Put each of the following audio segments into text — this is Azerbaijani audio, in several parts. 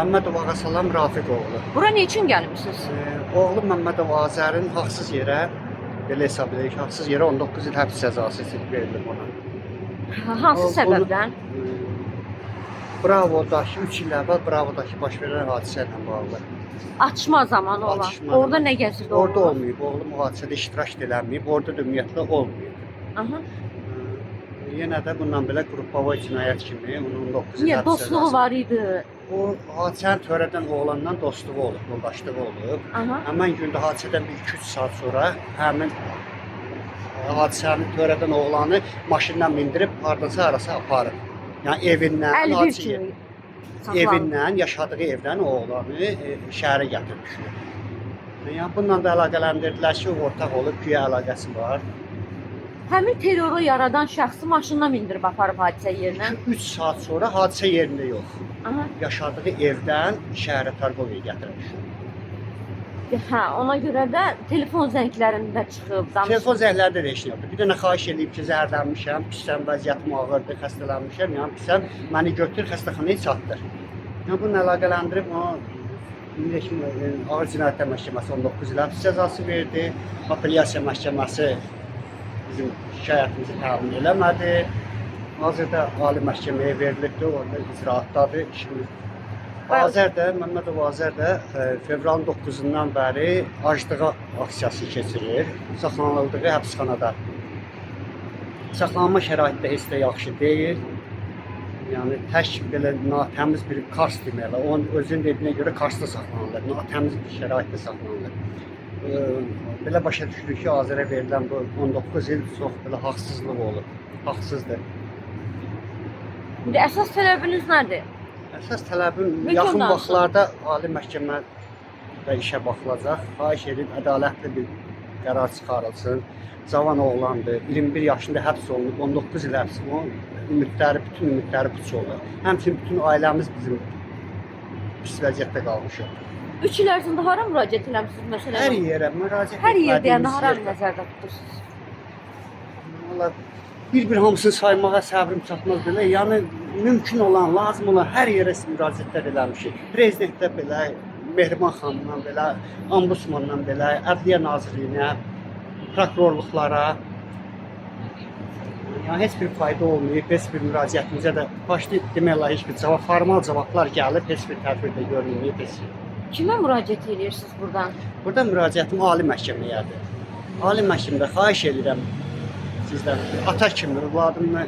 Məmmədov Ağasalam Rafiq oğlu. Bura ne için gelmişsiniz? Oğlu Məmmədov Azərin haqsız yerə, belə hesab edək, haqsız yerə 19 il həbs cəzası verilib ona. Hansı səbəbdən? Bravo'dakı 3 il əvvəl Bravo'dakı baş verən hadisə ilə bağlı. Açma zamanı olan. Atışma Orada zamanı. ne gəzirdi? Orada olmayıb, oğlum o hadisədə iştirak eləməyib, orada da ümumiyyətlə olmayıb. Aha. Yenə də bundan belə qrupava cinayət kimi onun 19 il Niye? həbs Dostluğu cəzası. var idi. O hadisəni törədən oğlandan dostluğu olub, yoldaşlığı olub. Aha. Həmin gündə hadisədən bir 2-3 saat sonra həmin hadisəni törədən oğlanı maşından mindirib hardasa arası aparıb. Yəni evindən, 51 hadisə kimi. evindən, yaşadığı evdən o oğlanı şəhərə gətirmişlər. Yəni bununla da əlaqələndirdilər ki, o ortaq olub, güya əlaqəsi var. Həmin terroru yaradan şəxsi maşından mindirib aparıb hadisə yerinə. 3 saat sonra hadisə yerində yox. Aha. Yaşadığı evdən şəhərə Targovaya gətirmişlər. Hə, ona görə də telefon zənglərində çıxıb danışıb. Telefon zəhlərdə də heç nə yoxdur. Bir dənə xahiş edib ki, zəhərlənmişəm, pisəm, vəziyyətim ağırdır, xəstələnmişəm, yəni pisəm, məni götür xəstəxanaya çatdır. Yəni bununla əlaqələndirib o Ağır Cinayətlər Məhkəməsi 19 il həbs cəzası verdi. Apellyasiya Məhkəməsi bizim şikayətimizi təmin eləmədi. Hazırda Ali Məhkəməyə verilibdir, orada icraatdadır işimiz. Azər də, Məmmədov Azər də fevralın 9-undan bəri aclığa aksiyası keçirir. Saxlanıldığı həbsxanada. Saxlanma şəraiti də heç də yaxşı deyil. Yəni tək belə natəmiz bir Kars deməli, onun özünün dediyinə görə Karsda saxlanılır. Natəmiz bir şəraitdə saxlanılır. Belə başa düşürük ki, Azərə verilən bu 19 il çox belə haqsızlıq olub. Haqsızdır. İndi əsas tələbiniz nədir? Əsas tələbim Mümkün yaxın danışın. vaxtlarda Ali Məhkəmədə işə baxılacaq. Xahiş edib ədalətli bir qərar çıxarılsın. Cavan oğlandır, 21 yaşında həbs olunub, 19 il həbs olunub. Bütün ümidləri puç olur. Həmçinin bütün ailəmiz bizim pis vəziyyətdə qalmışıq. 3 il ərzində hara müraciət eləmisiniz məsələn? Hər yerə müraciət Hər yerdə yəni etmədiyimiz hara yerdə. nəzərdə tutursunuz? Valla bir hamısını saymağa səbrim çatmaz belə. Yəni mümkün olan, lazım olan hər yerə müraciətlər eləmişik. Prezidentdə belə, Mehriban xanımdan belə, Ombudsmandan belə, Ədliyyə Nazirliyinə, prokurorluqlara. Yəni heç bir fayda olmayıb, heç bir müraciətimizə də başlı demək olar heç bir cavab, formal cavablar gəlib, heç bir tədbir də görünməyib. Kimə müraciət edirsiniz buradan? Burada müraciətim Ali Məhkəməyədir. Ali Məhkəmədə xahiş edirəm sizdən, ata kimi övladımı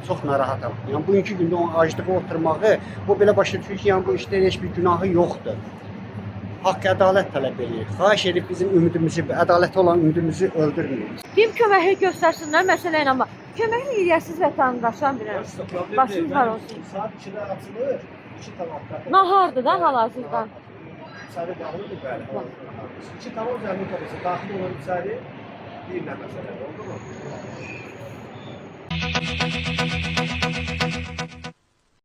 çox narahatam. Yəni bugünkü gündə onun aclığa oturmağı, bu belə başa düşür ki, yəni bu işdə heç bir günahı yoxdur. Haqq ədalət tələb edir. Xahiş edib bizim ümidimizi, ədalətə olan ümidimizi öldürməyin. Bir köməyi göstərsinlər məsələ ilə amma kömək edirsiniz vətəndaşa bilirəm. Başınız var olsun. Saat 2-də açılır, 2 tamam. Nahardır da hal-hazırda. İçəri qalır bəli. 2 tamam zəmin olursa, daxil olur içəri, bir nə məsələ oldu mu?